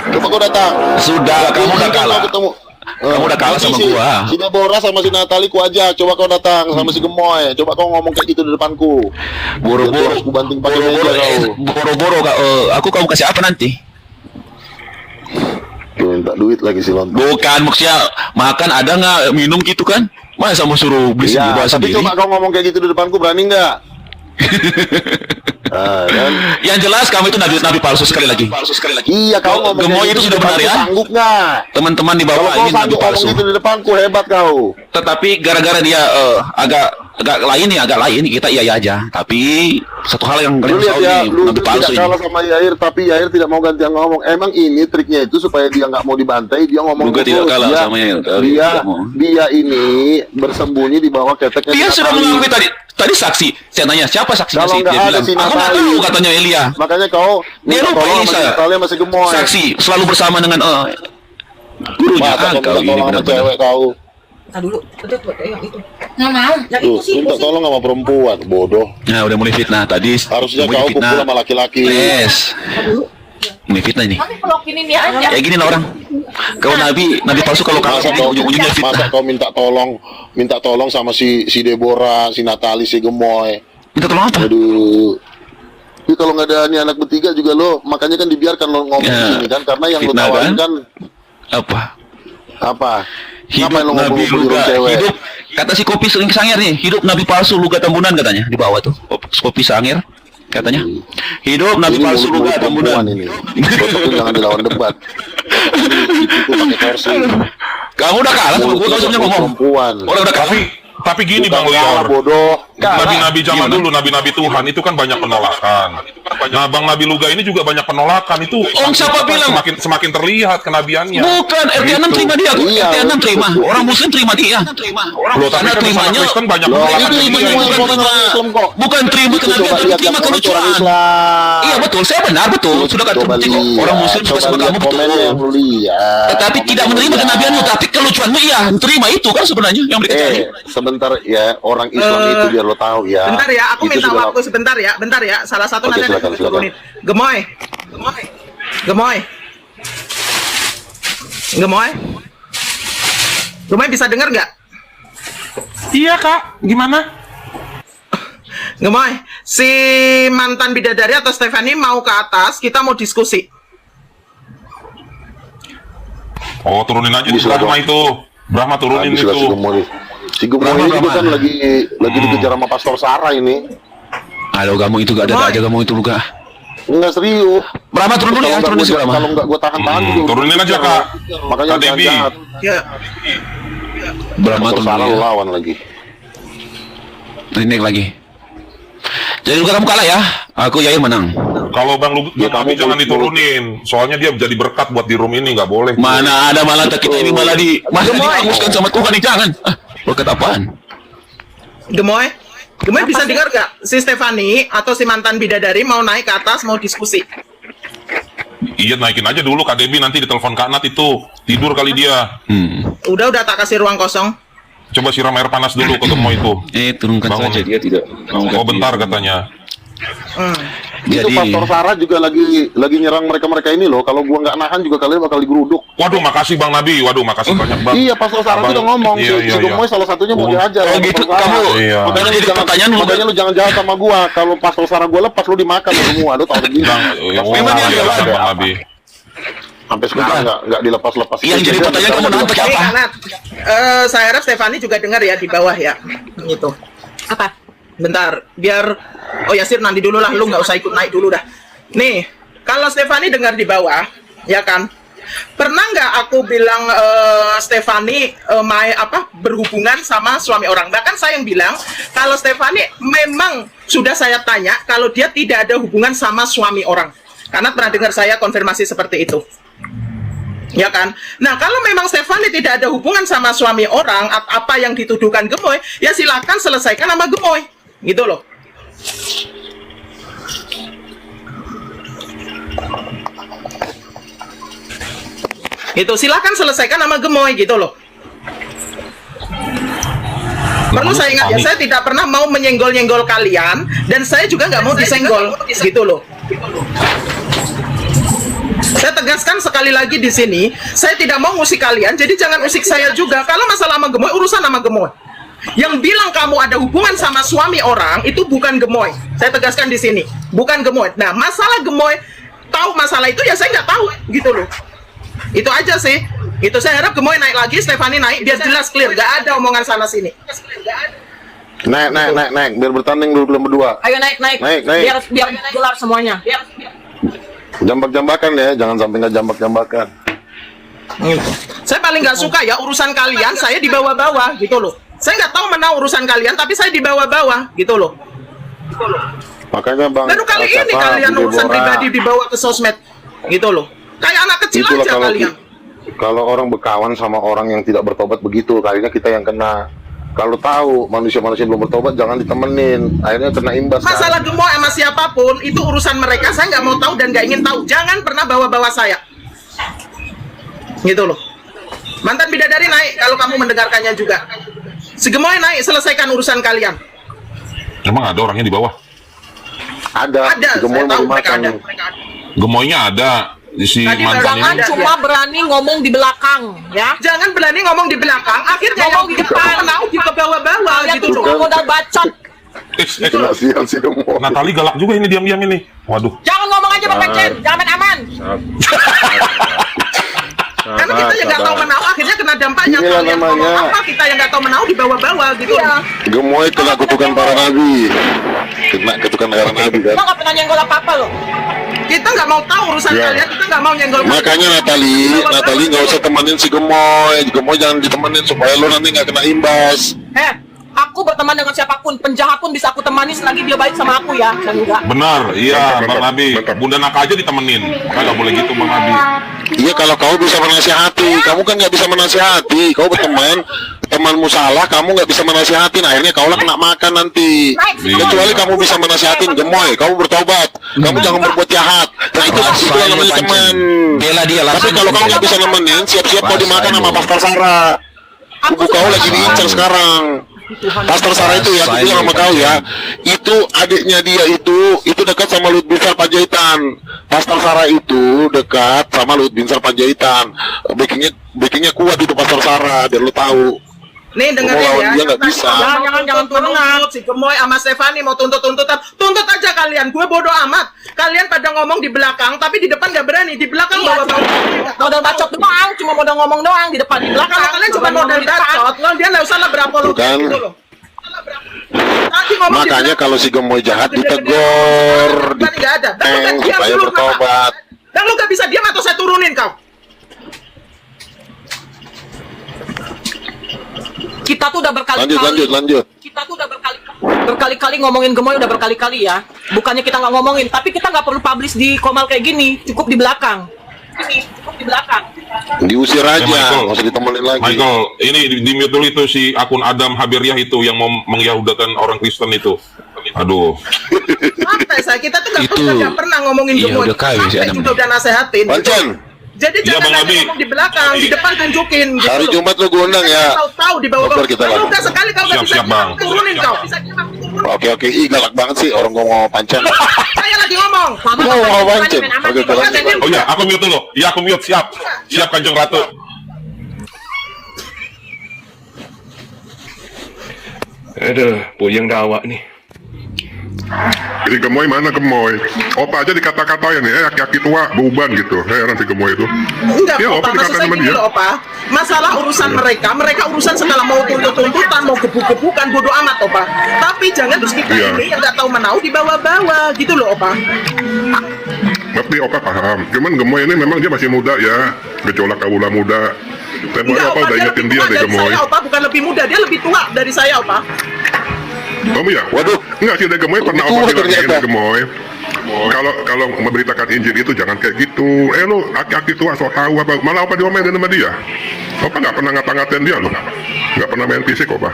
Coba kau datang. Sudah, kamu udah kalah. Ketemu. Kamu udah kalah sama gua. Si Deborah sama si Natali ku ajak. Coba kau datang sama si Gemoy. Coba kau ngomong kayak gitu di depanku. Boro-boro. Aku banting pakai meja kau. Boro-boro. Aku kamu kasih apa nanti? Tuh, minta duit lagi si Lonto. Bukan maksudnya makan ada nggak, minum gitu kan? Masa mau suruh beli Ya, tapi sendiri? coba kau ngomong kayak gitu di depanku, berani nggak? Kan? Yang jelas kamu itu nabi palsu sekali lagi. Iya, kau ngomong Gemoy kayak itu gitu sudah di benar depanku, ya. sanggup nggak? Teman-teman di Kalau bawah kau ini nabi sanggup ngomong palsu. gitu di depanku, hebat kau. Tetapi gara-gara dia agak lain kita iya aja. Tapi satu hal yang Lu kalian lihat tahu ya, nih, lu nabi palsu tidak ini. kalah sama Yair, tapi Yair tidak mau ganti yang ngomong. Emang ini triknya itu supaya dia nggak mau dibantai, dia ngomong Juga terus. tidak kalah Dia- sama Yair. Dia, dia ini bersembunyi di bawah keteknya. Dia si sudah Natali. mengakui tadi saksi. Saya tanya siapa saksinya Kalau sih? nggak Dia ada bilang, si aku nggak Natali. tahu katanya Elia. Makanya kau Dia lupa tolong Elisa. sama Natali masih Gemoy. Saksi selalu bersama dengan gurunya. Masa kau Kau minta ini tolong sama benar-benar. cewek kau. Nah dulu, yang itu. Nggak mau. Yang Tuh, itu sih. minta tolong sama perempuan, bodoh. Nah, udah mulai fitnah tadi. Harusnya mulai kau kumpul sama laki-laki. Yes. Mulai fitnah ini. Nanti pelokin ini aja. Kayak gini lah orang. Kau nabi palsu kalau kamu Masa sendiri kau, ujung-ujungnya masa fitnah. kau minta tolong sama si Deborah, si Natali, si Gemoy. Minta tolong apa? Aduh. Tapi kalau nggak ada ini anak bertiga juga lo, makanya kan dibiarkan lo ngomong Ya, di sini kan, karena yang lo fitnah tawarin kan? kan Apa? apa? Hidup Ngapain lo Nabi ngumpul-ngumpul di Luga, rumah cewek? hidup kata si Kopi sering sangir nih, hidup Nabi palsu Luga Tambunan katanya di bawah tuh. Kopi sangir katanya. Hidup Nabi Ini palsu Luga mulut-mulut perempuan Tambunan. ini. Besok tuh jangan dilawan debat. Itu pakai kursi. Kamu udah kalah sama gua kalau sebenarnya ngomong. Perempuan. Orang udah kalah. Tapi gini Bukan Bang kalah, Lior, bodoh. nabi-nabi zaman Gimana? dulu, nabi-nabi Tuhan itu kan banyak penolakan. Nah, Bang Nabi Luga ini juga banyak penolakan. Itu siapa bilang? semakin terlihat kenabiannya. Bukan, RT6 Gitu. terima dia. Iya, RT6 terima. betul. Orang muslim terima dia. Loh, tapi Karena kan sama terimanya Kristen banyak Loh, penolakan. itu dari ibu dia. yang ngomongin orang Islam kok. Bukan terima Itu kenabian, coba tapi lihat terima yang komen orang kelucuan. Islam. Iya betul, saya benar betul. Sudah Coba terbukti kok. lihat. Orang muslim suka Coba sama lihat kamu betul. komennya yang lu lihat. Tetapi tidak Komennya menerima lu kenabianmu, lihat. tapi kelucuanmu iya. Terima itu kan sebenarnya yang mereka cari. Sebentar ya, orang Islam itu biar lo tahu ya. Bentar ya, aku Itu minta sudah- waktu sebentar ya, bentar ya. Salah satu Oke, nanti silakan, ada silakan. menit. Gemoy. Gemoy bisa dengar nggak? Iya kak, gimana? Gemoy, si mantan bidadari atau Stephanie mau ke atas, kita mau diskusi. Oh, turunin aja di Bisa Brahma dong. itu. Brahma turunin Habis lah si itu. Gemoy. Si Gemoy Brahma, ini juga Brahma. kan lagi dikejar sama Pastor Sarah ini. Aduh, kamu itu gak ada Gemoy. aja kamu itu Luga. Enggak serius. Brahma turun dulu ya, turunin si Brahma. Kalau nggak gue tahan-tahan juga. Turunin aja, dikejar. Kak. Makanya Kak Debbie. jangan-jangan. Ya, Brahma Pastor turun Sarah dulu ya. lawan lagi. Naik lagi. Jadi Luga kamu kalah ya. Aku Yair menang. Kalau Bang Luga Ya, kamu jangan mulut- diturunin. Soalnya dia jadi berkat buat di room ini, nggak boleh. Mana ada malah kita ini malah dihanguskan sama Tuhan nih jangan. Berkat apaan? Gemoy bisa dengar nggak? Si Stephanie atau si mantan bidadari mau naik ke atas, mau diskusi. Iya, naikin aja dulu Kak Debbie, nanti ditelepon Kak Nat itu. Tidur kali dia. Udah tak kasih ruang kosong. Coba siram air panas dulu ke Gemoy itu. Turunkan Bangun. saja dia tidak. Oh, bentar katanya. Itu Jadi Pastor Sarah juga lagi nyerang mereka ini loh. Kalau gua nggak nahan juga kalian bakal digeruduk. Waduh, makasih Bang Nabi. Waduh, makasih banyak Bang. Iya, Pastor Sarah Abang- tuh udah ngomong. Iya, si iya, iya. Gemoy salah satunya mau dihajar. oh sama gitu, Pastor Sarah. kamu Iya. Makanya jadi pertanyaan lu makanya lu jangan jahat sama gua. Kalau Pastor Sarah gua lepas lu dimakan lu semua. Lu tahu sendiri. Bang, Pastor memang Sarah dia nggak ada ada Bang apa. Nabi. Sampai sekarang nggak dilepas-lepas. Yang jadi pertanyaan kamu nahan pakai Oke, apa? Kanat. Saya harap Stephanie juga dengar ya di bawah ya. Gitu. Apa? Bentar, biar Yasir nanti dulu lah, lu nggak usah ikut naik dulu dah. Nih, kalau Stephanie dengar di bawah, ya kan? Pernah nggak aku bilang Stephanie berhubungan sama suami orang? Bahkan saya yang bilang kalau Stephanie memang sudah saya tanya kalau dia tidak ada hubungan sama suami orang. Karena pernah dengar saya konfirmasi seperti itu. Ya kan? Nah, kalau memang Stephanie tidak ada hubungan sama suami orang, apa yang dituduhkan Gemoy, ya silakan selesaikan sama Gemoy. Gitu loh. Itu silakan selesaikan sama Gemoy gitu loh. Perlu saya ingat ya, saya tidak pernah mau menyenggol-nyenggol kalian dan saya juga nggak mau disenggol gitu loh. Saya tegaskan sekali lagi di sini, saya tidak mau ngusik kalian, jadi jangan usik saya juga. Kalau masalah sama Gemoy, urusan sama Gemoy. Yang bilang kamu ada hubungan sama suami orang itu bukan Gemoy. Saya tegaskan di sini, bukan Gemoy. Nah, masalah Gemoy tahu masalah itu ya saya nggak tahu gitu loh. Itu aja sih. Itu saya harap Gemoy naik lagi, Stephanie naik, biar jelas clear, nggak ada omongan sana sini. Naik, biar bertanding dulu kalian berdua. Ayo naik. Naik. Biar gelar semuanya. Jambak-jambakan ya, jangan sampai nggak jambak-jambakan. Saya paling nggak suka ya urusan kalian, saya di bawah-bawah gitu loh. Saya nggak tahu mana urusan kalian, tapi saya di bawah-bawah gitu loh. Makanya Bang, Baru kali ini siapa, kalian Bu urusan Deborah, pribadi dibawa ke sosmed gitu loh. Kayak anak kecil itulah aja kalian. kalau orang berkawan sama orang yang tidak bertobat begitu, kalinya kita yang kena. Kalau tahu manusia-manusia belum bertobat, jangan ditemenin. Akhirnya kena imbas. kan? Masalah Gemoy sama siapapun itu urusan mereka. Saya nggak mau tahu dan nggak ingin tahu. Jangan pernah bawa-bawa saya. Gitu loh. Mantan bidadari naik kalau kamu mendengarkannya juga. Si Gemoy naik, selesaikan urusan kalian. Emang ada orangnya di bawah? Ada, Ada, si saya Gemoy mau tahu mereka dimakan. ada. Gemoynya ada. Si Tadi mantan Jangan ini. cuma berani ngomong di belakang, ya. Jangan berani ngomong di belakang, akhirnya Ngomong yang di depan. menau di ke bawah-bawah Kalian gitu tuh loh. cuma modal bacot. Kasihan si Gemoy. Natali galak juga ini diam-diam ini. Waduh. Jangan ngomong aja Bapak Cen, jangan aman. Karena kita yang nggak tahu menau, akhirnya kena dampaknya. Inilah Kalian namanya. ngomong apa, kita yang nggak tahu menau di bawah-bawah gitu. Gemoy kena kutukan para nabi. Kena kutukan para nabi kan. Kita nggak pernah nyenggol apa-apa loh. Kita nggak mau tahu urusan Ya. kalian, kita nggak mau nyenggol. Makanya Natali nggak usah temenin si Gemoy. Gemoy jangan ditemenin supaya lo nanti nggak kena imbas. Aku berteman dengan siapapun, penjahat pun bisa aku temani selagi dia baik sama aku ya. Dan enggak. Benar, iya Mantap, Bang Nabi. mantap. Bunda Naka aja ditemenin. Makanya nggak boleh gitu Bang Nabi. Iya kalau kau bisa menasihati, kamu kan nggak bisa menasihati. Kau berteman, temanmu salah, kamu nggak bisa menasihatin. Akhirnya kau lah kena makan nanti. Kecuali kamu bisa menasihatin, Gemoy, kamu bertobat, kamu jangan berbuat jahat. Nah itu Rasanya namanya pancen. teman. Bela dia lah. Tapi kalau kamu nggak bisa nemenin, siap-siap kau dimakan sama Pastor Sarah. Kubu kau lagi diincar sekarang. Pastor Sarah itu ya, aku bilang sama kau ya, itu adiknya dia itu dekat sama Luhut Binsar Panjaitan. Pastor Sarah itu dekat sama Luhut Binsar Panjaitan. Backingnya kuat itu Pastor Sarah, biar lu tahu. Nih dengerin Lawan ya. dia nggak bisa. Jangan tuntut si Gemoy sama Stefani mau tuntut-tuntutan. Tuntut aja kalian. Gue bodoh amat. Kalian pada ngomong di belakang, tapi di depan nggak berani. Di belakang bawa-bawa. Modal bacot doang, cuma modal ngomong doang di depan di belakang. Kalau kalian cuma modal bacot, dia nggak usah lah berapologi Bukan. gitu loh. Tadi ngomong di Makanya belakang. kalau si Gemoy jahat Gede-gede, ditegur, depan nggak ada. Dan lu kan diteng diam supaya dulu, bertobat. Bapak. Dan lu nggak bisa diam atau saya turunin kau. Kita tuh udah berkali-kali. Lanjut. Kita tuh udah berkali-kali ngomongin Gemoy, udah berkali-kali ya. Bukannya kita nggak ngomongin, tapi kita nggak perlu publish di Komal kayak gini. Cukup di belakang. Cukup di belakang. Diusir aja, Michael. nggak usah ditemenin lagi. Michael, ini di mute dulu itu si akun Adam Habiriah itu yang mau mengyahudakan orang Kristen itu. Aduh. Santai saya, kita tuh Itu- nggak pernah ngomongin iya, Gemoy. udah kawin si Sampai Adam. juga udah nasehatin. gitu. Pancen, Jadi Iya, jangan Bang hanya Abi. ngomong di belakang, di depan tunjukin gitu. hari loh. Jumat lu gue undang ya. Tahu di bawah. Ngobrol kita Kalau lah. udah sekali kau nggak bisa Siap, Bang. turunin kau. Oke, ih galak banget sih orang ngomong Pancen. Saya lagi ngomong. Mama Mau Bapak Pancen. main aman Oke, nih, jalan. Bapak. Oh iya, aku mute dulu. Iya, aku mute. Siap. Siap Kanjeng Ratu. Aduh, puyeng dah awak ni. Jadi Gemoy mana Gemoy? Opa aja dikata-katain nih, aki-aki tua, beban gitu. Heran si Gemoy itu. Enggak, Iya, Opa, Opa maksud dikatain saya sama gini dia. loh, Opa. Masalah urusan mereka urusan segala mau tuntut-tuntutan, mau gebuk-gebukan, bodo amat, Opa. Tapi jangan terus kita Iya. ini yang nggak tahu menau di bawah-bawah, gitu loh, Opa. Tapi Opa paham. Cuman Gemoy ini memang dia masih muda ya. Gejolak kaula muda. Tempoh Enggak, Opa udah dia ingetin lebih dia tua deh dari Gemoy. saya, Opa, bukan lebih muda, dia lebih tua dari saya, Opa. Kamu ya? Waduh. Enggak sih, deh Gemoy pernah Itu Opa bilang ternyata. gini, Gemoy. Kalau memberitakan Injil itu jangan kayak gitu. Lu aki-aki tua sok tahu apa? Malah Opa diomelin sama dia. Opa nggak pernah ngata-ngatain dia loh. Nggak pernah main fisik Opa.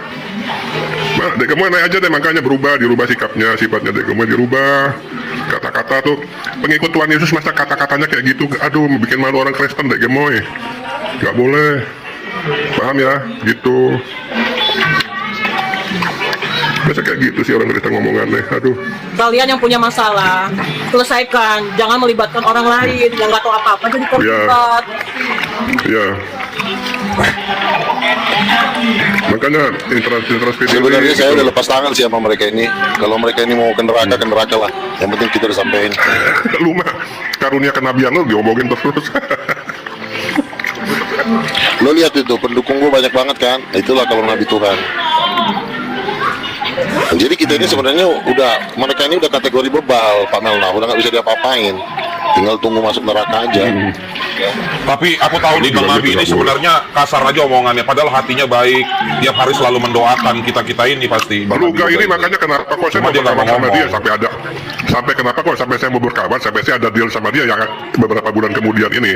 Nah, Dek Gemoy naik aja deh, makanya dirubah sikapnya, sifatnya Dek Gemoy dirubah. Kata-kata tuh pengikut Tuhan Yesus masa kata-katanya kayak gitu, aduh bikin malu orang Kristen Dek Gemoy. Nggak boleh. Paham ya? Gitu. Masa kayak gitu sih orang Kristen ngomongannya, aduh. Kalian yang punya masalah, selesaikan. Jangan melibatkan orang lain yang nggak tahu apa-apa jadi terlibat. Ya. Makanya interest Sebenarnya saya udah lepas tangan sih sama mereka ini. Kalau mereka ini mau ke neraka lah. Yang penting kita udah sampein. lu mah karunia kenabian lu diomongin terus. Lo lihat itu pendukung gue banyak banget kan. Itulah kalau nabi Tuhan. Jadi kita ini sebenarnya mereka ini udah kategori bebal, Pak Melna, udah nggak bisa diapa-apain, tinggal tunggu masuk neraka aja. Tapi aku tahu nih Bang Nabi ini sebenarnya kasar aja omongannya, padahal hatinya baik. Tiap hari selalu mendoakan kita ini pasti. Bang Luga Nabi ini juga makanya kenapa kok saya Cuma mau dia nggak berkawan mau sama ngomong. dia sampai kenapa kok sampai saya mau berkawan sampai saya ada deal sama dia yang beberapa bulan kemudian ini.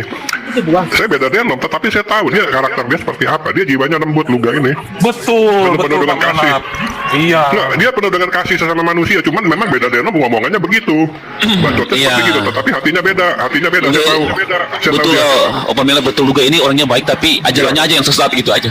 Saya beda denom, tetapi saya tahu dia karakter dia seperti apa. Dia jiwanya lembut Luga ini. Betul, Penuh betul dengan Bang kasih. Nanap. Iya. Nah, dia penuh dengan kasih sesama manusia, cuman memang beda dengan ngomongannya begitu. Bacotnya Iya. seperti gitu, tapi hatinya beda. Saya tahu. Saya tahu Betul, dia. Opa Mela betul juga, ini orangnya baik tapi ajarannya aja yang sesat gitu aja.